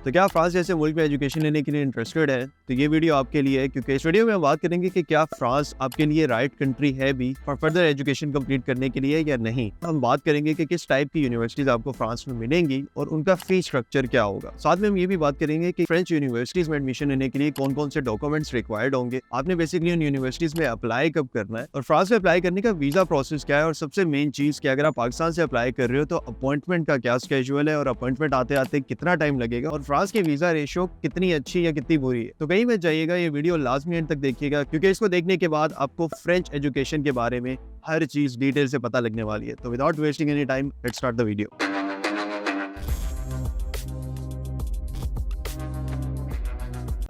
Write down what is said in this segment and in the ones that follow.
तो क्या आप फ्रांस जैसे मुल्क में एजुकेशन लेने के लिए इंटरेस्टेड है? तो ये वीडियो आपके लिए है, क्योंकि इस वीडियो में हम बात करेंगे कि क्या फ्रांस आपके लिए राइट कंट्री है भी और फर्दर एजुकेशन कंप्लीट करने के लिए या नहीं। हम बात करेंगे कि किस टाइप की यूनिवर्सिटीज आपको फ्रांस में मिलेंगी और उनका फीस स्ट्रक्चर क्या होगा। साथ में हम ये भी बात करेंगे कि फ्रेंच यूनिवर्सिटीज में एडमिशन लेने के लिए कौन कौन से डॉक्यूमेंट्स रिक्वायर्ड होंगे, आपने बेसिकली उन यूनिवर्सिटीज में अप्लाई कब करना है और फ्रांस में अप्लाई करने का वीजा प्रोसेस क्या है, और सबसे मेन चीज कि अगर आप पाकिस्तान से अप्लाई कर रहे हो तो अपॉइंटमेंट का क्या स्केड्यूल है और अपॉइंटमेंट आते आते कितना टाइम लगेगा और फ्रांस के वीजा रेशियो कितनी अच्छी या कितनी बुरी है। तो कहीं मत जाइएगा, ये वीडियो लाजमी एंड तक देखिएगा, क्योंकि इसको देखने के बाद आपको फ्रेंच एजुकेशन के बारे में हर चीज डिटेल से पता लगने वाली है। तो without wasting any time, let's start the video.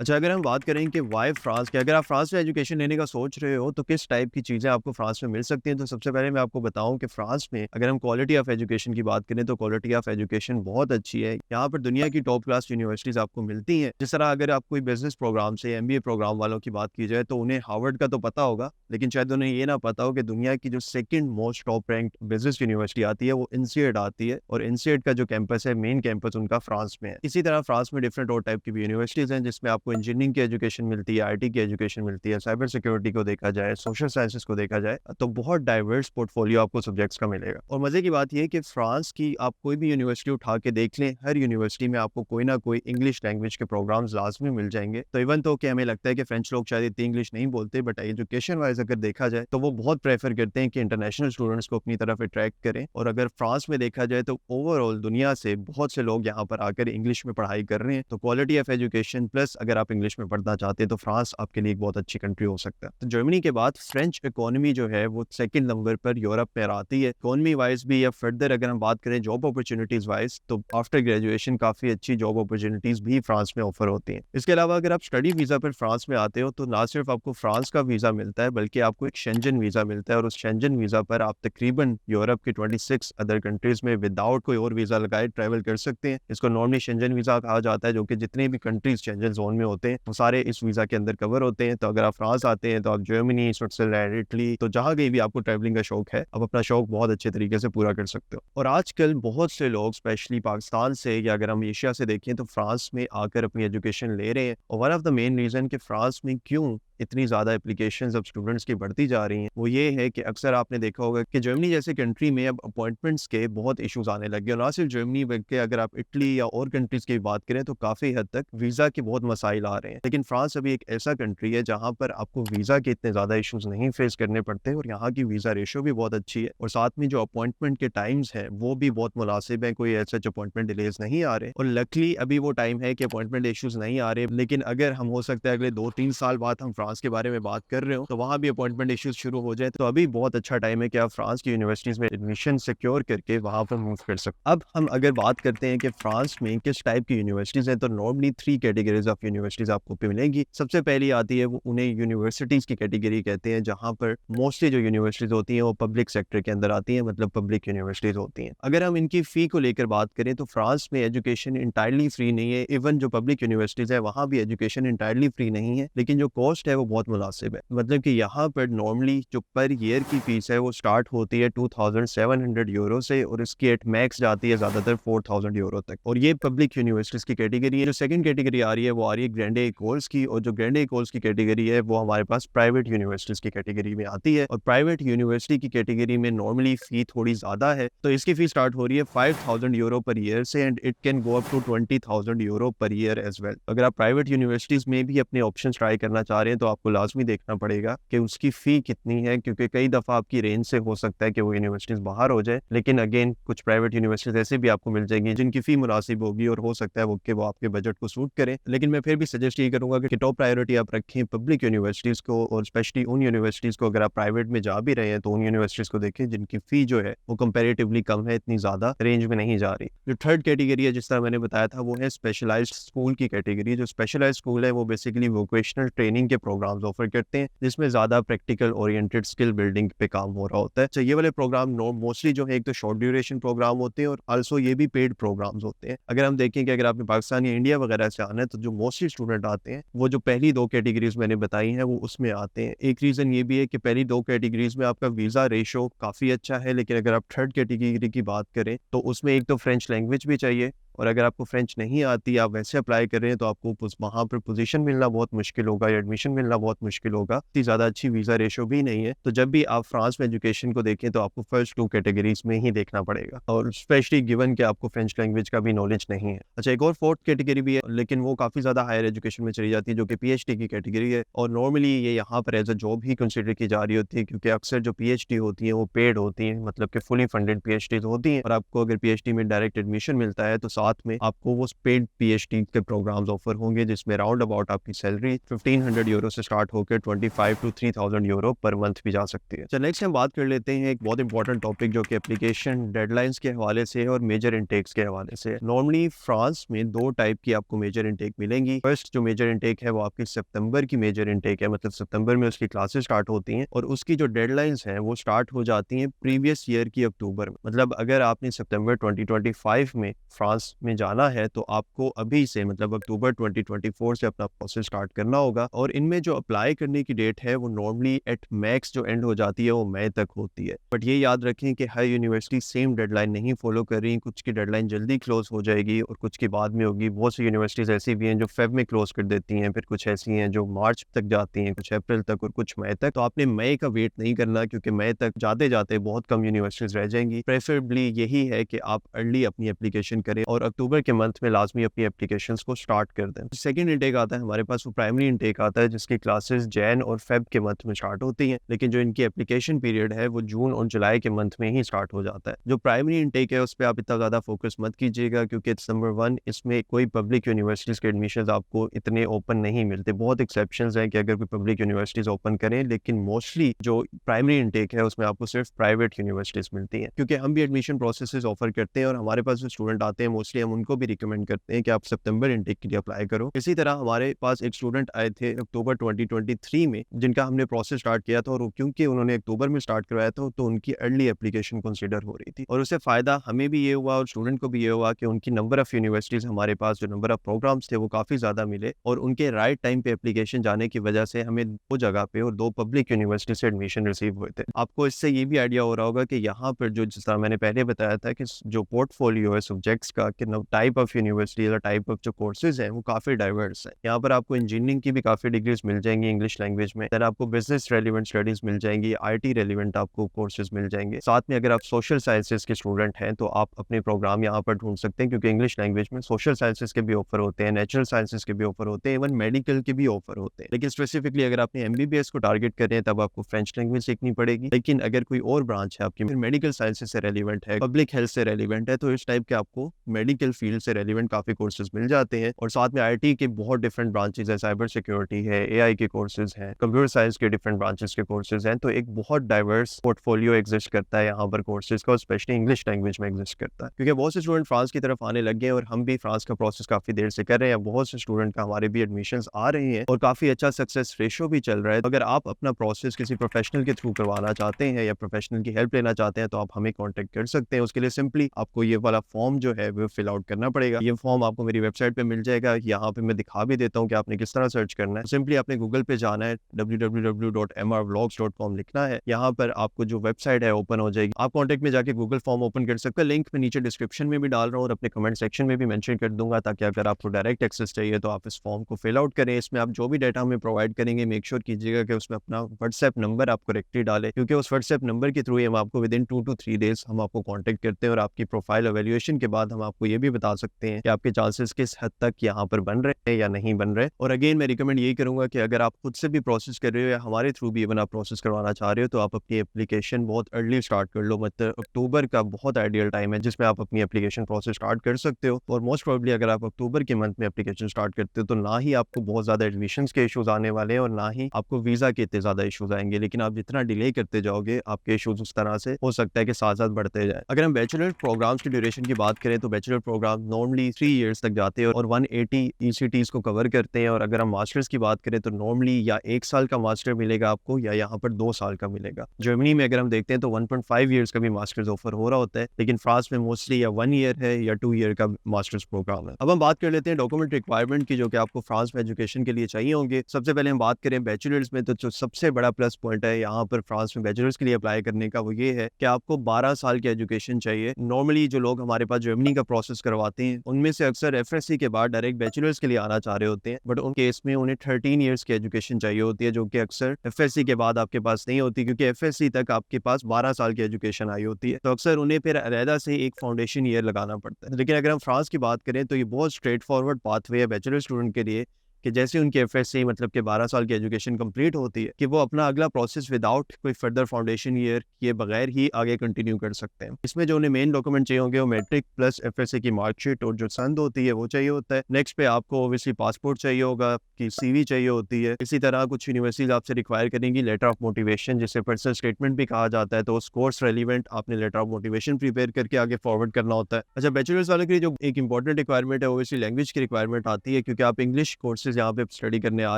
अच्छा, अगर हम बात करें कि वाई फ्रांस के, अगर आप फ्रांस में एजुकेशन लेने का सोच रहे हो तो किस टाइप की चीज़ें आपको फ्रांस में मिल सकती हैं, तो सबसे पहले मैं आपको बताऊं कि फ्रांस में अगर हम क्वालिटी ऑफ एजुकेशन की बात करें तो क्वालिटी ऑफ एजुकेशन बहुत अच्छी है। यहाँ पर दुनिया की टॉप क्लास यूनिवर्सिटीज़ आपको मिलती हैं। जिस तरह अगर आप कोई बिजनेस प्रोग्राम से MBA प्रोग्राम वालों की बात की जाए तो उन्हें हार्वर्ड का तो पता होगा, लेकिन शायद उन्हें ये ना पता हो कि दुनिया की जो second most top rank business university आती है वो INSEAD आती है, और INSEAD का जो कैंपस है, मेन कैंपस उनका फ्रांस में है। इसी तरह फ्रांस में डिफरेंट और टाइप की भी यूनिवर्सिटीज़ हैं जिसमें आपको इंजीनियरिंग की एजुकेशन मिलती है, IT की एजुकेशन मिलती है, साइबर सिक्योरिटी को देखा जाए, सोशल साइंसेस को देखा जाए तो बहुत डाइवर्स पोर्टफोलियो आपको सब्जेक्ट्स का मिलेगा। और मजे की बात यह है कि फ्रांस की आप कोई भी यूनिवर्सिटी उठा के देख लें, हर यूनिवर्सिटी में आपको कोई ना कोई इंग्लिश लैंग्वेज के प्रोग्राम्स लाजमी मिल जाएंगे। तो इवन तो कि हमें लगता है कि फ्रेंच लोग शायद इतनी इंग्लिश नहीं बोलते, बट एजुकेशन वाइज अगर देखा जाए तो वो बहुत प्रेफर करते हैं कि इंटरनेशनल स्टूडेंट्स को अपनी तरफ अट्रैक्ट करें। और अगर फ्रांस में देखा जाए तो ओवरऑल दुनिया से बहुत से लोग यहाँ पर आकर इंग्लिश में पढ़ाई कर रहे हैं। तो क्वालिटी ऑफ एजुकेशन प्लस अगर आप इंग्लिश में पढ़ना चाहते हैं तो फ्रांस आपके लिए एक बहुत अच्छी कंट्री हो सकता है। तो जर्मनी के बाद फ्रेंच इकोनॉमी जो है वो सेकंड नंबर पर यूरोप में आती है, इकोनॉमी वाइज भी। या फर्दर अगर हम बात करें जॉब अपॉर्चुनिटीज वाइज तो आफ्टर ग्रेजुएशन काफी अच्छी जॉब अपॉर्चुनिटीज भी फ्रांस में ऑफर होती हैं। इसके अलावा अगर आप स्टडी वीजा पर फ्रांस में आते हो तो ना सिर्फ आपको फ्रांस का वीजा मिलता है बल्कि आपको एक शेंजन वीजा मिलता है, और उस शेंजन वीजा पर आप तकरीबन यूरोप के 26 अदर कंट्रीज में विदाउट कोई और वीजा लगाए ट्रैवल कर सकते हैं। इसको नॉर्मली शेंजन वीजा कहा जाता है, जो कि जितने भी कंट्रीज शेंजन जोन में होते हैं वो सारे इस वीजा के अंदर कवर होते हैं। तो अगर आप फ्रांस आते हैं तो आप जर्मनी, स्विट्जरलैंड, इटली, तो जहां कहीं भी आपको ट्रैवलिंग का शौक है आप अपना शौक बहुत अच्छे तरीके से पूरा कर सकते हो। और आजकल बहुत से लोग स्पेशली पाकिस्तान से या अगर हम एशिया से देखें तो फ्रांस में आकर अपनी एजुकेशन ले रहे हैं। और one of the main reason कि फ्रांस में क्यों इतनी ज़्यादा एप्लीकेशंस अब स्टूडेंट्स की बढ़ती जा रही हैं वो ये है कि अक्सर आपने देखा होगा कि जर्मनी जैसे कंट्री में अब अपॉइंटमेंट्स के बहुत इश्यूज आने लगे। और ना सिर्फ जर्मनी बल्कि अगर आप इटली या और कंट्रीज की बात करें तो काफ़ी हद तक वीज़ा के बहुत मसाइल आ रहे हैं। लेकिन फ्रांस अभी एक ऐसा कंट्री है जहाँ पर आपको वीज़ा के इतने ज़्यादा इशूज़ नहीं फेस करने पड़ते, और यहाँ की वीज़ा रेशो भी बहुत अच्छी है। और साथ में जो अपॉइंटमेंट के टाइम्स हैं वो भी बहुत मुनासिब है, कोई ऐसे अपॉइंटमेंट डिलेज नहीं आ रहे। और लकली अभी वो टाइम है कि अपॉइंटमेंट इशूज़ नहीं आ रहे, लेकिन अगर हम हो सकता है अगले 2-3 साल बाद हम फ्रांस के बारे में बात कर रहे हो तो वहां भी अपॉइंटमेंट इश्यूज शुरू हो जाए। तो अभी बहुत अच्छा टाइम है कि आप फ्रांस की यूनिवर्सिटीज में एडमिशन सिक्योर करके वहां पर मूव कर सकते। अब हम अगर बात करते हैं कि फ्रांस में किस टाइप की यूनिवर्सिटीज हैं, तो नॉर्मली 3 कैटेगरीज ऑफ यूनिवर्सिटीज आपको मिलेंगी। सबसे पहली आती है वो उन्हें यूनिवर्सिटीज की कैटेगरी कहते हैं, जहां पर मोस्टली जो यूनिवर्सिटीज होती हैं वो पब्लिक सेक्टर के अंदर आती हैं, मतलब पब्लिक यूनिवर्सिटीज होती हैं। अगर हम इनकी फी को लेकर बात करें तो फ्रांस में एजुकेशन इंटायरली फ्री नहीं है। इवन जो पब्लिक यूनिवर्सिटीज है वहां भी एजुकेशन इंटायरली फ्री नहीं है, लेकिन जो कॉस्ट है वो बहुत मुनासिब है। मतलब कि यहाँ पर नॉर्मली जो पर ईयर की फीस है वो स्टार्ट होती है 2700 यूरो से, और इसकी एट मैक्स जाती है ज्यादातर 4000 यूरो तक। और ये पब्लिक यूनिवर्सिटीज की कैटेगरी है। जो सेकंड कैटेगरी आ रही है वो आ रही है ग्रैंडे इकोल्स की, और जो ग्रैंडे इकोल्स की कैटेगरी है वो हमारे पास प्राइवेट यूनिवर्सिटीज की कैटेगरी में आती है। और प्राइवेट यूनिवर्सिटी की कैटेगरी में नॉर्मली फी थोड़ी ज्यादा है, तो इसकी फी स्टार्ट हो रही है 5000 यूरो पर ईयर से, and it can go up to 20000 euro per year as well. अगर आप प्राइवेट यूनिवर्सिटीज में भी अपने ऑप्शन ट्राई करना चाह रहे हैं तो आपको लाजमी देखना पड़ेगा कि उसकी फी कितनी है, क्योंकि कई दफा आपकी रेंज से हो सकता है कि वो यूनिवर्सिटीज बाहर हो जाए। लेकिन अगेन कुछ प्राइवेट यूनिवर्सिटीज ऐसे भी आपको मिल जाएंगी जिनकी फी मुनासिब होगी और हो सकता है वो आपके बजट को सूट करें। लेकिन मैं फिर भी सजेस्ट ये करूंगा कि टॉप प्रायोरिटी आप रखें पब्लिक यूनिवर्सिटीज को, और स्पेशली उन यूनिवर्सिटीज को अगर आप प्राइवेट में जा भी रहे हैं तो उन यूनिवर्सिटीज को देखें जिनकी फी जो है वो कंपेरेटिवली कम है, इतनी ज्यादा रेंज में नहीं जा रही। जो थर्ड कैटेगरी है जिस तरह मैंने बताया था वो है स्पेशलाइज्ड स्कूल की कैटेगरी। जो स्पेशलाइज्ड स्कूल है वो बेसिकली वोकेशनल ट्रेनिंग के प्रोग्राम्स ऑफर करते हैं, जिसमें ज्यादा प्रैक्टिकल ओरिएंटेड स्किल बिल्डिंग पे काम हो रहा होता है। तो ये वाले प्रोग्राम मोस्टली जो है एक तो शॉर्ट ड्यूरेशन प्रोग्राम होते हैं, और आल्सो ये भी पेड प्रोग्राम्स होते हैं। अगर हम देखें कि अगर आपने पाकिस्तान या इंडिया वगैरह से आना है तो जो मोस्टली स्टूडेंट आते हैं वो जो पहली 2 कैटेगरीज मैंने बताई हैं वो उसमें आते हैं। एक रीजन ये भी है कि पहली 2 कैटेगरीज में आपका वीजा रेशो काफी अच्छा है, लेकिन अगर आप थर्ड कैटेगरी की बात करें तो उसमें एक तो फ्रेंच लैंग्वेज भी चाहिए, और अगर आपको फ्रेंच नहीं आती, आप वैसे अप्लाई कर रहे हैं, तो आपको वहाँ पर पोजीशन मिलना बहुत मुश्किल होगा या एडमिशन मिलना बहुत मुश्किल होगा। इतनी ज़्यादा अच्छी वीज़ा रेशो भी नहीं है। तो जब भी आप फ्रांस में एजुकेशन को देखें तो आपको फर्स्ट 2 कैटेगरीज़ में ही देखना पड़ेगा, और स्पेशली गिवन कि आपको फ्रेंच लैंग्वेज का भी नॉलेज नहीं है। अच्छा, एक और 4th कैटेगरी भी है, लेकिन वो काफ़ी ज़्यादा हायर एजुकेशन में चली जाती है, जो कि पीएचडी की कैटेगरी है, और नॉर्मली ये यहाँ पर as a job he consider की जा रही होती है, क्योंकि अक्सर जो पीएचडी होती है वो पेड होती है, मतलब कि फुली फंडेड पीएचडीज़ होती हैं, और आपको अगर पीएचडी में डायरेक्ट एडमिशन मिलता है तो साथ में आपको वो पेड पीएचडी के प्रोग्राम्स ऑफर होंगे, जिसमें राउंड अबाउट आपकी सैलरी 1500 यूरो से स्टार्ट होकर 25 to 3000 यूरो पर मंथ भी जा सकती है। चलो नेक्स्ट हम बात कर लेते हैं एक बहुत इंपॉर्टेंट टॉपिक, जो कि एप्लीकेशन डेडलाइंस के हवाले से है और मेजर इनटेक्स के हवाले से। नॉर्मली फ्रांस में 2 टाइप की आपको मेजर इनटेक मिलेंगी। फर्स्ट जो मेजर इनटेक है वो आपकी सितंबर की मेजर इनटेक है, मतलब सितंबर में उसकी क्लासेस स्टार्ट होती हैं, और उसकी जो डेडलाइंस हैं वो स्टार्ट हो जाती हैं प्रीवियस ईयर की अक्टूबर में। मतलब अगर आपने सितंबर 2025 में फ्रांस में जाना है तो आपको अभी से, मतलब अक्टूबर 2024 से अपना प्रोसेस स्टार्ट करना होगा, और इनमें जो अप्लाई करने की डेट है वो नॉर्मली एट मैक्स जो एंड हो जाती है वो मई तक होती है। बट ये याद रखें कि हर यूनिवर्सिटी सेम डेडलाइन नहीं फॉलो कर रही, कुछ की डेडलाइन जल्दी क्लोज हो जाएगी और कुछ की बाद में होगी। बहुत सी यूनिवर्सिटीज़ ऐसी भी हैं जो फेब में क्लोज कर देती हैं, फिर कुछ ऐसी हैं जो मार्च तक जाती हैं, कुछ अप्रैल तक और कुछ मई तक। तो आपने मई का वेट नहीं करना, क्योंकि मई तक जाते जाते बहुत कम यूनिवर्सिटीज़ रह जाएंगी। प्रेफरेबली यही है कि आप अर्ली अपनी एप्लीकेशन करें और अक्टूबर के मंथ में लाजमी अपनी एप्लीकेशंस को स्टार्ट कर दें। सेकंड इनटेक आता है हमारे पास, वो प्राइमरी इनटेक आता है, जिसकी क्लासेस जैन और फेब के मंथ में स्टार्ट होती हैं, लेकिन जो इनकी एप्लीकेशन पीरियड है वो जून और जुलाई के मंथ में ही स्टार्ट हो जाता है। जो प्राइमरी इनटेक है उस पर आप इतना ज़्यादा फोकस मत कीजिएगा, क्योंकि इट्स नंबर 1, इसमें कोई पब्लिक यूनिवर्सिटीज़ के एडमिशन आपको इतने ओपन नहीं मिलते। बहुत एक्सेप्शंस हैं कि अगर कोई पब्लिक यूनिवर्सिटीज़ ओपन करें, लेकिन मोस्टली जो प्राइमरी इनटेक है उसमें आपको सिर्फ प्राइवेट यूनिवर्सिटीज़ मिलती हैं। क्योंकि हम भी एडमिशन प्रोसेसेस ऑफर करते हैं, और हमारे पास जो स्टूडेंट आते हैं मोस्टली हम उनको भी रिकमेंड करते हैं कि आप सितंबर इनटेक के लिए अप्लाई करो। इसी तरह हमारे पास एक स्टूडेंट आए थे अक्टूबर 2023 में, जिनका हमने प्रोसेस स्टार्ट किया था, और क्योंकि उन्होंने अक्टूबर में स्टार्ट करवाया था तो उनकी अर्ली एप्लीकेशन कंसीडर हो रही थी, और उससे फ़ायदा हमें भी ये हुआ और स्टूडेंट को भी ये हुआ कि उनकी नंबर ऑफ़ यूनिवर्सिटीज़, हमारे पास जो नंबर ऑफ़ प्रोग्राम्स थे वो काफ़ी ज़्यादा मिले, और उनके राइट टाइम पे एप्लीकेशन जाने की वजह से हमें 2 जगह पे और 2 पब्लिक यूनिवर्सिटी से एडमिशन रिसीव हुए थे। आपको इससे ये भी आइडिया हो रहा होगा कि यहाँ पर जो, जिस तरह मैंने पहले बताया था कि जो पोर्टफोलियो है सब्जेक्ट्स का, कि टाइप ऑफ यूनिवर्सिटी या टाइप ऑफ जो कोर्सेज हैं वो काफ़ी डाइवर्स है। यहाँ पर आपको इंजीनियरिंग की भी काफ़ी डिग्रीज मिल जाएंगी इंग्लिश लैंग्वेज में, देन आपको बिजनेस रेलिवेंट स्टडीज मिल जाएंगी, आईटी रेलिवेंट आपको कोर्सेज मिल जाएंगे। साथ में अगर आप सोशल साइंसेज के स्टूडेंट हैं तो आप अपने प्रोग्राम यहाँ पर ढूंढ सकते हैं, क्योंकि इंग्लिश लैंग्वेज में सोशल साइंसेज के भी ऑफर होते हैं, नेचुरल साइंसेज के भी ऑफर होते हैं, इवन मेडिकल के भी ऑफर होते हैं। लेकिन स्पेसिफिकली अगर आपने एमबीबीएस को टारगेट कर रहे हैं तब आपको फ्रेंच लैंग्वेज सीखनी पड़ेगी। लेकिन अगर कोई और ब्रांच है आपकी, फिर मेडिकल साइंसेज से रेलिवेंट है, पब्लिक हेल्थ से रेलिवेंट है, तो इस टाइप के आपको मेडिकल फील्ड से रेलिवेंट काफी कोर्सेज मिल जाते हैं। और साथ में आईटी के बहुत डिफरेंट ब्रांचेज है, साइबर सिक्योरिटी है, एआई के कोर्सेज हैं, कंप्यूटर साइंस के डिफरेंट ब्रांचेस के कोर्सेज हैं। तो एक बहुत डाइवर्स पोर्टफोलियो एग्जिस्ट करता है यहाँ पर कोर्सेज का, स्पेशली इंग्लिश लैंग्वेज में एग्जिस्ट करता है, क्योंकि बहुत से स्टूडेंट फ्रांस की तरफ आने लग गए और हम भी फ्रांस का प्रोसेस काफी देर से कर रहे हैं। बहुत से स्टूडेंट का हमारे भी एडमिशंस आ रहे हैं और काफी अच्छा सक्सेस रेशो भी चल रहा है। अगर आप अपना प्रोसेस किसी प्रोफेशनल के थ्रू करवाना चाहते हैं या प्रोफेशनल की हेल्प लेना चाहते हैं तो आप हमें कॉन्टेक्ट कर सकते हैं। उसके लिए सिंपली आपको ये वाला फॉर्म जो है वो फिल आउट करना पड़ेगा। ये फॉर्म आपको मेरी वेबसाइट पे मिल जाएगा, यहाँ पे मैं दिखा भी देता हूँ कि आपने किस तरह सर्च करना है। सिंपली आपने गूगल पे जाना है, www.mrvlogs.com लिखना है, यहाँ पर आपको जो वेबसाइट है ओपन हो जाएगी। आप कॉन्टेक्ट में जाके गूगल फॉर्म ओपन कर सकते हैं। लिंक मैं नीचे डिस्क्रिप्शन में भी डाल रहा हूँ और अपने कमेंट सेक्शन में भी मेंशन कर दूंगा, ताकि अगर आपको डायरेक्ट एक्सेस चाहिए तो आप इस फॉर्म को फिल आउट करें। इसमें आप जो भी डाटा हमें प्रोवाइड करेंगे मेक श्योर कीजिएगा कि उसमें अपना व्हाट्सएप नंबर आप करेक्टली डालें, क्योंकि उस व्हाट्सएप नंबर के थ्रू हम आपको विद इन 2 to 3 डेज हम आपको कॉन्टेक्ट करते हैं और आपकी प्रोफाइल एवेल्युएशन के बाद हम आपको ये भी बता सकते हैं कि आपके चांसेस किस हद तक यहाँ पर बन रहे हैं या नहीं बन रहे। और अगेन मैं रिकमेंड यही करूंगा कि अगर आप खुद से भी प्रोसेस कर रहे हो या हमारे थ्रू भी इवन आप प्रोसेस करवाना चाह रहे हो तो आप अपनी एप्लीकेशन बहुत अर्ली स्टार्ट कर लो। मतलब अक्टूबर का बहुत आइडियल टाइम है जिसमें आप अपनी एप्लीकेशन प्रोसेस स्टार्ट कर सकते हो। और मोस्ट प्रोबेबली अगर आप अक्टूबर के मंथ में एप्लीकेशन स्टार्ट करते हो तो ना ही आपको बहुत ज्यादा एडमिशन के इशूज आने वाले हैं और ना ही आपको वीजा के इतने ज्यादा इशूज आएंगे। लेकिन आप जितना डिले करते जाओगे आपके इशूज उस तरह से हो सकता है कि साथ साथ बढ़ते जाए। अगर हम बैचलर प्रोग्राम्स की ड्यूरेशन की बात करें तो बैचलर प्रोग्राम नॉर्मली 3 इयर्स तक जाते हैं और 180 ECTs को कवर करते हैं। और अगर हम मास्टर्स की बात करें तो नॉर्मली या 1 साल का मास्टर मिलेगा आपको या यहाँ पर 2 साल का मिलेगा। जर्मनी में अगर हम देखते हैं तो 1.5 ईयर्स का भी मास्टर्स ऑफर हो रहा होता है, लेकिन फ्रांस में मोस्टली या 1 ईयर है या 2 ईयर का मास्टर्स प्रोग्राम है। अब हम बात कर लेते हैं डॉक्यूमेंट रिक्वायरमेंट की, जो कि आपको फ्रांस में एजुकेशन के लिए चाहिए होंगे। सबसे पहले हम बात करें बैचलर्स में, तो जो सबसे बड़ा प्लस पॉइंट है यहाँ पर फ्रांस में बैचलर्स के लिए अप्लाई करने का वो ये है कि आपको 12 साल की एजुकेशन चाहिए। नॉर्मली जो लोग हमारे पास जर्मनी का प्रोसेस प्रोसेस करवाते हैं, उनमें से अक्सर एफएससी के बाद डायरेक्ट बैचलर्स के लिए आना चाह रहे होते हैं, बट उन केस में उन्हें 13 ईयर्स की एजुकेशन चाहिए होती है, जो कि अक्सर एफएससी के बाद आपके पास नहीं होती, क्योंकि एफएससी तक आपके पास 12 साल की एजुकेशन आई होती है। तो अक्सर उन्हें फिर अलहदा से एक फाउंडेशन ईयर लगाना पड़ता है। लेकिन अगर हम फ्रांस की बात करें तो ये बहुत स्ट्रेट फॉरवर्ड पाथवे है बैचलर स्टूडेंट के लिए कि जैसे उनकी एफएससी मतलब कि 12 साल की एजुकेशन कंप्लीट होती है कि वो अपना अगला प्रोसेस विदाउट कोई फर्दर फाउंडेशन ईयर किए बगैर ही आगे कंटिन्यू कर सकते हैं। इसमें जो उन्हें मेन डॉक्यूमेंट चाहिए होंगे वो मैट्रिक प्लस एफएससी की मार्कशीट और जो संद होती है वो चाहिए होता है। नेक्स्ट पे आपको ओबियसली पासपोर्ट चाहिए होगा, कि सीवी चाहिए होती है। इसी तरह कुछ यूनिवर्सिटीज आपसे रिक्वायर करेंगी लेटर ऑफ मोटिवेशन, जिसे पर्सनल स्टेटमेंट भी कहा जाता है। तो उस कोर्स रेलिवेंट आपने लेटर ऑफ मोटिवेशन प्रिपेयर करके आगे फॉरवर्ड करना होता है। अच्छा, बैचलर्स वालों के लिए जो एक इंपॉर्टेंट रिक्वायरमेंट है ओबियसली लैंग्वेज की रिक्वायरमेंट आती है, क्योंकि आप इंग्लिश कोर्सेज यहाँ पे स्टडी करने आ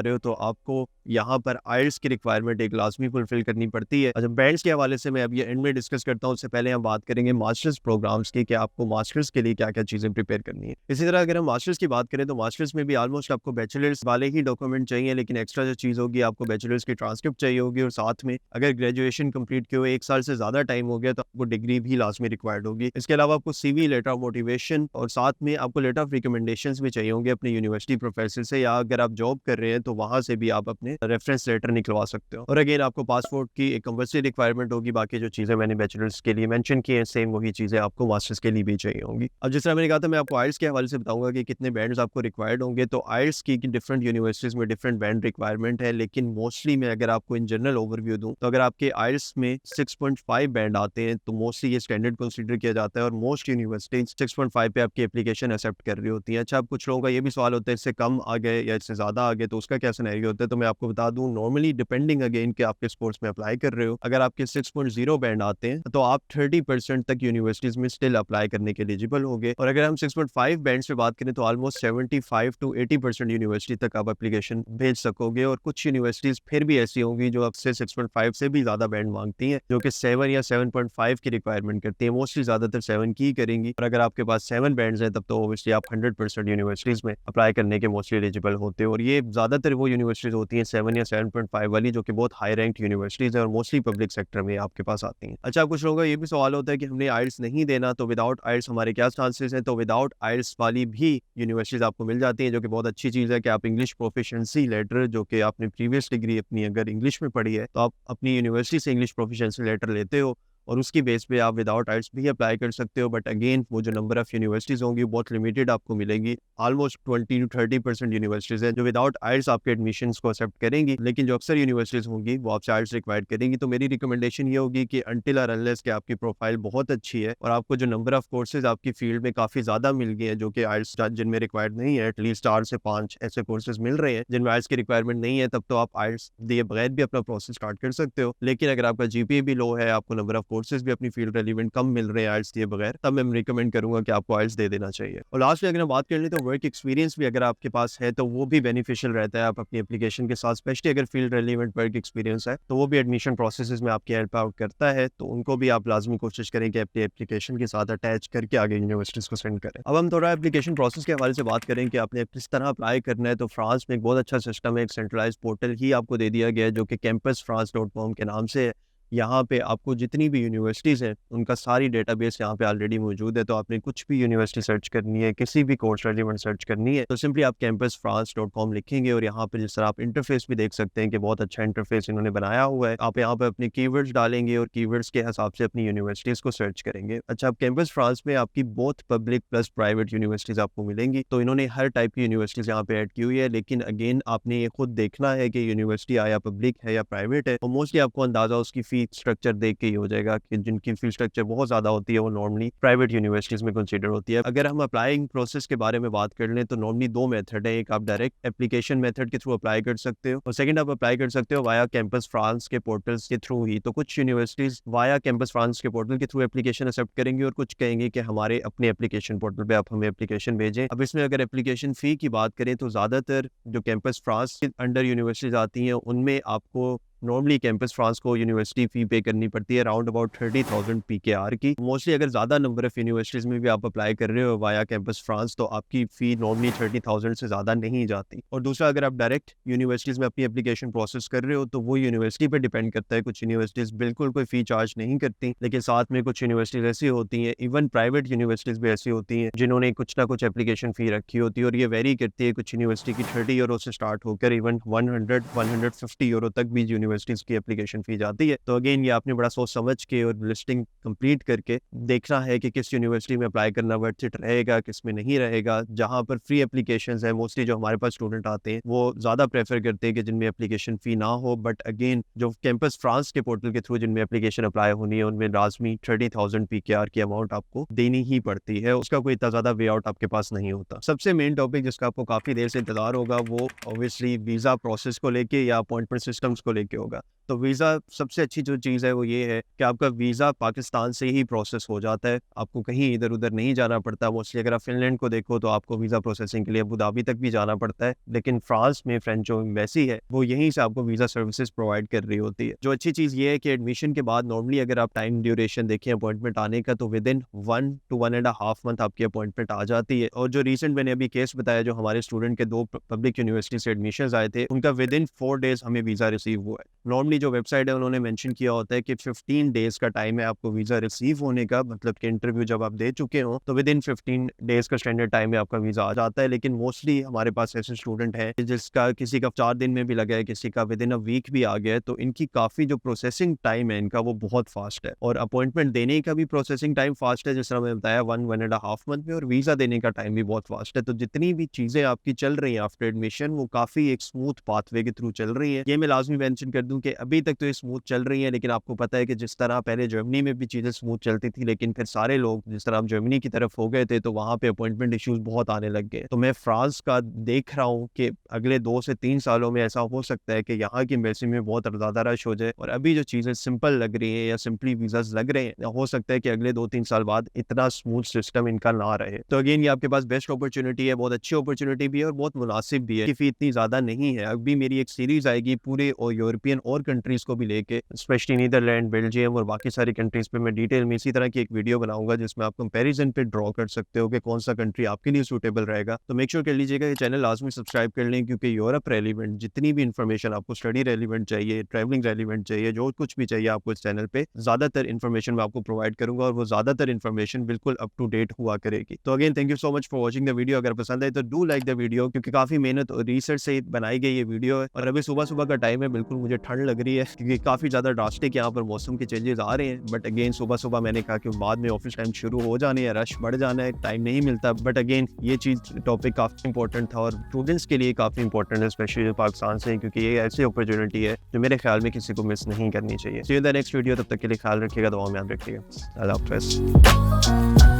रहे हो तो आपको यहाँ पर आइल्स की रिक्वायरमेंट एक लाजमी फुलफिल करनी पड़ती है। अच्छा, बैंड्स के हवाले से मैं अब ये एंड में डिस्कस करता हूँ। उससे पहले हम बात करेंगे मास्टर्स प्रोग्राम्स की कि आपको मास्टर्स के लिए क्या क्या चीज़ें प्रिपेयर करनी है। इसी तरह अगर हम मास्टर्स की बात करें तो मास्टर्स में भी ऑलमोस्ट आपको बैचलर्स वाले ही डॉक्यूमेंट चाहिए, लेकिन एक्स्ट्रा जो चीज़ होगी आपको बैचलर्स की ट्रांसक्रिप्ट चाहिए होगी, और साथ में अगर ग्रेजुएशन कंप्लीट किए हुए 1 साल से ज़्यादा टाइम हो गया तो आपको डिग्री भी लाजमी रिक्वायर्ड होगी। इसके अलावा आपको सीवी, लेटर ऑफ मोटिवेशन और साथ में आपको लेटर ऑफ रिकमेंडेशंस भी चाहिए होंगे अपने यूनिवर्सिटी प्रोफेसर से, या अगर आप जॉब कर रहे हैं तो वहाँ से भी आप अपने रेफरेंस लेटर निकलवा सकते हो। और अगेन आपको पासपोर्ट की एक कंपल्सरी रिक्वायरमेंट होगी। बाकी जो चीज़ें मैंने बैचलर्स के लिए मेंशन की हैं सेम वही चीज़ें आपको मास्टर्स के लिए भी चाहिए होंगी। अब जिस तरह मैंने कहा था मैं आपको आइल्स के हवाले से बताऊंगा कि कितने बैंड्स आपको रिक्वायर्ड होंगे। तो आइल्स की डिफरेंट यूनिवर्सिटीज़ में डिफरेंट बैंड रिक्वायरमेंट है, लेकिन मोस्टली मैं अगर आपको इन जनरल ओवरव्यू दूँ तो अगर आपके आइल्स में 6.5 बैंड आते हैं तो मोस्टली ये स्टैंडर्ड कंसिडर किया जाता है, और मोस्ट यूनिवर्सिटीज 6.5 पे आपकी एप्लीकेशन एक्सेप्ट कर रही होती है। अच्छा, अब कुछ लोगों का ये भी सवाल होता है इससे कम आ गए या इससे ज़्यादा आ गए तो उसका क्या सिनेरियो होता है। तो मैं आपको बता दूं नॉर्मली डिपेंडिंग अगेन कि आपके कोर्स में अप्लाई कर रहे हो, अगर आपके 6.0 बैंड आते हैं तो आप 30% तक यूनिवर्सिटीज में स्टिल अप्लाई करने के एलिजिबल होंगे। और अगर हम 6.5 बैंड पे बात करें तो ऑलमोस्ट 75 to 80% यूनिवर्सिटी तक आप एप्लीकेशन भेज सकोगे। और कुछ यूनिवर्सिटीज फिर भी ऐसी होंगी जो आपसे 6.5 से भी ज्यादा बैंड मांगती हैं, जो कि 7 या 7.5 की रिक्वायरमेंट करती है। मोस्टली ज्यादातर 7 की ही करेंगी, और अगर आपके पास 7 बैंड्स हैं तब तो ऑब्वियसली आप 100% यूनिवर्सिटीज में अप्लाई करने के मोस्टली एलिजिबल होते हो। और ये ज्यादातर वो यूनिवर्सिटीज होती हैं 7 या 7.5 वाली, जो कि बहुत हाई रैंक यूनिवर्सिटीज है और मोस्टली पब्लिक सेक्टर में आपके पास आती हैं। अच्छा, कुछ लोगों का ये भी सवाल होता है कि हमने आइल्स नहीं देना तो विदाउट आइल्स हमारे क्या चांसेस हैं। तो विदाउट आइल्स वाली भी यूनिवर्सिटीज आपको मिल जाती हैं, जो कि बहुत अच्छी चीज़ है कि आप इंग्लिश प्रोफिशिएंसी लेटर, जो कि आपने प्रीवियस डिग्री अपनी अगर इंग्लिश में पढ़ी है तो आप अपनी यूनिवर्सिटी से इंग्लिश प्रोफिशिएंसी लेटर लेते हो और उसकी बेस पे आप विदाउट आइल्स भी अप्लाई कर सकते हो। बट अगेन वो जो नंबर ऑफ यूनिवर्सिटीज़ होंगी बहुत लिमिटेड आपको मिलेंगी। ऑलमोस्ट 20 to 30% यूनिवर्सिटीज़ हैं जो विदाउट आइल्स आपके एडमिशंस को एक्सेप्ट करेंगी, लेकिन जो अक्सर यूनिवर्सिटीज़ होंगी वो आपसे आइल्स रिक्वायर्ड करेंगी। तो मेरी रिकमेंडेशन ये होगी कि अनटिल और अनलेस कि आपकी प्रोफाइल बहुत अच्छी है और आपको जो नंबर ऑफ कोर्सेज आपकी फील्ड में काफ़ी ज़्यादा मिल गए हैं जो कि आइल्स जिनमें रिक्वायर्ड नहीं है, एटलीस्ट 4 से 5 ऐसे कोर्सेज मिल रहे हैं जिनमें आइल्स की रिक्वायरमेंट नहीं है, तब तो आप आइल्स दिए बगैर भी अपना प्रोसेस स्टार्ट कर सकते हो। लेकिन अगर आपका जीपीए भी लो है, आपको नंबर ऑफ कोर्सेज भी अपनी फील्ड रेलिवेंट कम मिल रहे हैं आइल्स दिए बगैर, तब मैं रिकमेंड करूंगा कि आपको आइल्स दे देना चाहिए। और लास्ट में अगर हम बात कर लें तो वर्क एक्सपीरियंस भी अगर आपके पास है तो वो भी बेनिफिशियल रहता है। आप अपनी एप्लीकेशन के साथ स्पेशली अगर फील्ड रेलिवेंट वर्क एक्सपीरियंस है तो वो भी एडमिशन प्रोसेस में आपकी हेल्प आउट करता है, तो उनको भी आप लाजमी कोशिश करें कि अपनी एप्लीकेशन के साथ अटैच करके आगे यूनिवर्सिटीज को सेंड करें। अब हम थोड़ा एप्लीकेशन प्रोसेस के हवाले से बात करें कि आपने किस तरह अप्लाई करना है। तो फ्रांस में एक बहुत अच्छा सिस्टम है, एक सेंट्रलाइज पोर्टल ही आपको दे दिया गया है जो कि campusfrance.com के नाम से है। यहाँ पे आपको जितनी भी यूनिवर्सिटीज़ हैं उनका सारी डेटाबेस यहाँ पे ऑलरेडी मौजूद है। तो आपने कुछ भी यूनिवर्सिटी सर्च करनी है, किसी भी कोर्स रेलिवेंट सर्च करनी है तो सिंपली आप campusfrance.com लिखेंगे और यहाँ पे जिस तरह आप इंटरफेस भी देख सकते हैं कि बहुत अच्छा इंटरफेस इन्होंने बनाया हुआ है। आप यहाँ पे अपने कीवर्ड्स डालेंगे और कीवर्ड्स के हिसाब से अपनी यूनिवर्सिटीज़ को सर्च करेंगे। अच्छा, अब कैंपस फ्रांस में आपकी both public plus private universities आपको मिलेंगी, तो इन्होंने हर टाइप की यूनिवर्सिटीज़ यहाँ पे ऐड की हुई है। लेकिन अगेन आपने ये खुद देखना है कि यूनिवर्सिटी आया पब्लिक है या प्राइवेट है, और मोस्टली आपको अंदाजा उसकी फी स्ट्रक्चर देख के ही हो जाएगा कि जिनकी फी स्ट्रक्चर बहुत ज्यादा होती है वो नॉर्मली प्राइवेट यूनिवर्सिटीज में कंसीडर होती है। अगर हम अप्लाइंग प्रोसेस के बारे में बात कर लें तो नॉर्मली 2 मेथड है, एक आप डायरेक्ट एप्लीकेशन मेथड के थ्रू अप्लाई कर सकते हो और सेकंड आप अप्लाई कर सकते हो वाया कैंपस फ्रांस के पोर्टल्स के थ्रू ही। तो कुछ यूनिवर्सिटीज वाया कैंपस फ्रांस के पोर्टल के थ्रू एप्लीकेशन एक्सेप्ट करेंगी और कुछ कहेंगे कि हमारे अपने एप्लीकेशन पोर्टल पे आप हमें एप्लीकेशन भेजें। अब इसमें अगर एप्लीकेशन फी की बात करें तो ज्यादातर जो कैंपस फ्रांस के अंडर यूनिवर्सिटीज आती हैं उनमें आपको नॉर्मली कैंपस फ्रांस को यूनिवर्सिटी फी पे करनी पड़ती है अराउंड अबाउट 30,000 PKR की। मोस्टली अगर ज़्यादा नंबर ऑफ यूनिवर्सिटीज़ में भी आप अप्लाई कर रहे हो वाया कैंपस फ्रांस तो आपकी फ़ी नॉर्मली 30,000 से ज़्यादा नहीं जाती। और दूसरा, अगर आप डायरेक्ट यूनिवर्सिटीज़ में अपनी एप्लीकेशन प्रोसेस कर रहे हो तो वो यूनिवर्सिटी पे डिपेंड करता है। कुछ यूनिवर्सिटीज़ बिल्कुल कोई फ़ी चार्ज नहीं करती, लेकिन साथ में कुछ यूनिवर्सिटीज़ ऐसी होती हैं, इवन प्राइवेट यूनिवर्सिटीज़ भी ऐसी होती हैं जिन्होंने कुछ ना कुछ एप्लीकेशन फ़ी रखी होती है और ये वेरी करती है। कुछ यूनिवर्सिटी की 30 यूरो से स्टार्ट होकर इवन 100-150 यूरो तक भी यूनिवर्सिटीज़ की एप्लीकेशन फ़ी जाती है। तो अगेन ये आपने बड़ा सोच समझ के और लिस्टिंग कंप्लीट करके देखना है कि किस यूनिवर्सिटी में अप्लाई करना वर्थ इट रहेगा, किस में नहीं रहेगा। जहाँ पर फ्री एप्लीकेशंस है, मोस्टली जो हमारे पास स्टूडेंट आते हैं वो ज़्यादा प्रेफर करते हैं कि जिनमें एप्लीकेशन फ़ी ना हो। बट अगेन जो कैंपस फ्रांस के पोर्टल के थ्रू जिनमें एप्लीकेशन अप्लाई होनी है उनमें लाजमी 30,000 PKR की अमाउंट आपको देनी ही पड़ती है। उसका कोई इतना ज़्यादा वे आउट आपके पास नहीं होता। सबसे मेन टॉपिक जिसका आपको काफ़ी देर से इंतजार होगा वो ऑब्वियसली वीज़ा प्रोसेस को लेके या अपॉइंटमेंट सिस्टम्स को लेके होगा। तो वीज़ा सबसे अच्छी जो चीज़ है वो ये है कि आपका वीज़ा पाकिस्तान से ही प्रोसेस हो जाता है, आपको कहीं इधर उधर नहीं जाना पड़ता। मोस्टली अगर आप फिनलैंड को देखो तो आपको वीज़ा प्रोसेसिंग के लिए अबू धाबी तक भी जाना पड़ता है, लेकिन फ्रांस में फ्रेंच जो एम्बेसी है वो यहीं से आपको वीज़ा सर्विसेज प्रोवाइड कर रही होती है। जो अच्छी चीज़ ये है कि एडमिशन के बाद नॉर्मली अगर आप टाइम ड्यूरेशन देखें अपॉइंटमेंट आने का तो विद इन 1 to 1.5 मंथ आपकी अपॉइंटमेंट आ जाती है। और जो रिसेंट मैंने अभी केस बताया जो हमारे स्टूडेंट के 2 पब्लिक यूनिवर्सिटी से एडमिशन आए थे उनका विद इन 4 डेज हमें वीज़ा रिसीव हुआ है। नॉर्मली जो वेबसाइट है उन्होंने मेंशन किया होता है कि 15 डेज का टाइम है आपको वीज़ा रिसीव होने का, मतलब कि इंटरव्यू जब आप दे चुके हो तो विद इन 15 डेज का स्टैंडर्ड टाइम में आपका वीज़ा आ जाता है। लेकिन मोस्टली हमारे पास ऐसे स्टूडेंट हैं जिसका किसी का 4 दिन में भी लगा है, किसी का विद इन अ वीक भी आ गया है। तो इनकी काफ़ी जो प्रोसेसिंग टाइम है इनका वो बहुत फास्ट है और अपॉइंटमेंट देने का भी प्रोसेसिंग टाइम फास्ट है, जिस तरह मैंने बताया 1-1.5 मंथ में, और वीज़ा देने का टाइम भी बहुत फास्ट है। तो जितनी भी चीज़ें आपकी चल रही हैं आफ्टर एडमिशन वो काफ़ी एक स्मूथ पाथवे के थ्रू चल रही है। ये मैं लाजमी मेंशन कर दूं कि अभी तक तो ये स्मूथ चल रही है, लेकिन आपको पता है कि जिस तरह पहले जर्मनी में भी चीज़ें स्मूथ चलती थी लेकिन फिर सारे लोग जिस तरह आप जर्मनी की तरफ हो गए थे तो वहाँ पे अपॉइंटमेंट इश्यूज बहुत आने लग गए। तो मैं फ्रांस का देख रहा हूँ कि अगले 2 से 3 सालों में ऐसा हो सकता है कि यहाँ की एम्बेसी में बहुत ज़्यादा रश हो जाए और अभी जो चीज़ें सिंपल लग रही है या सिंपली वीज़ाज लग रहे हैं हो सकता है कि अगले 2-3 साल बाद इतना स्मूथ सिस्टम इनका ना रहे। तो अगेन ये आपके पास बेस्ट अपॉर्चुनिटी है, बहुत अच्छी अपॉर्चुनिटी भी है और बहुत मुनासिब भी है कि फी इतनी ज़्यादा नहीं है। अभी मेरी एक सीरीज आएगी पूरे और यूरोपियन और कंट्रीज़ को भी लेके, स्पेशली नीदरलैंड, बेल्जियम और बाकी सारी कंट्रीज़ पे मैं डिटेल में इसी तरह की एक वीडियो बनाऊंगा जिसमें आप कंपैरिजन पे ड्रॉ कर सकते हो कि कौन सा कंट्री आपके लिए सूटेबल रहेगा। तो मेक श्योर कर लीजिएगा कि चैनल लाजमी सब्सक्राइब कर लें क्योंकि यूरोप रेलिवेंट जितनी भी इन्फॉर्मेशन आपको, स्टडी रेलिवेंट चाहिए, ट्रैवलिंग रेलिवेंट चाहिए, जो कुछ भी चाहिए आपको इस चैनल पे ज़्यादातर इन्फॉर्मेशन मैं आपको प्रोवाइड करूंगा और वो ज़्यादातर इन्फॉर्मेशन बिल्कुल अप टू डेट हुआ करेगी। तो again thank you so much for watching the video. अगर पसंद आए तो डू लाइक द वीडियो क्योंकि काफ़ी मेहनत और रिसर्च से बनाई गई ये वीडियो है। और अभी सुबह सुबह का टाइम है, बिल्कुल मुझे ठंड लग रही है क्योंकि काफ़ी ज़्यादा ड्रास्टिक यहाँ पर मौसम के चेंजेस आ रहे हैं। बट अगेन सुबह सुबह मैंने कहा कि बाद में ऑफिस टाइम शुरू हो जाने हैं, रश बढ़ जाना है, टाइम नहीं मिलता। बट अगेन ये चीज़ टॉपिक काफ़ी इंपॉर्टेंट था और स्टूडेंट्स के लिए काफ़ी इंपॉर्टेंट है, स्पेशली जो पाकिस्तान से, क्योंकि ये ऐसी अपॉर्चुनिटी है जो मेरे ख्याल में किसी को मिस नहीं करनी चाहिए। See you in the next video, तब तक के लिए ख्याल रखिएगा, दुआ में याद रखिएगा। अल्लाह हाफ़िज़।